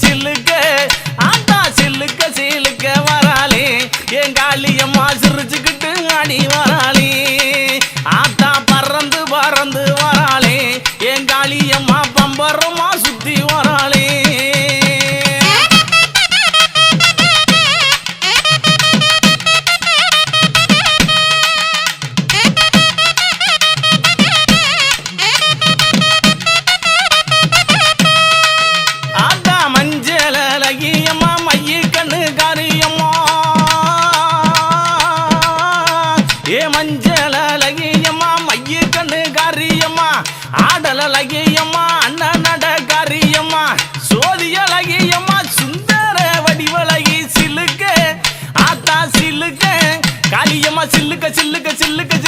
சில்லுக்க ஆத்தா சில்லுக்க சிலுக்க வராளே என் காளியம்மா சிரிச்சுக்கிட்டு ஆடி வராளே ஆத்தா பறந்து பறந்து வராளே என் காளியம்மா பம்பரமா சுத்தி வராளே மஞ்சளகியம்மா மைய கண்ணு காரியம்மா ஆடலகியம்மா அண்ணன் நட காரியம்மா சோதியலகியம்மா சுந்தர வடிவழகி சில்லுக்க ஆத்தா சில்லுக்க காளியம்மா சில்லுக்க சில்லுக்க சில்லுக்க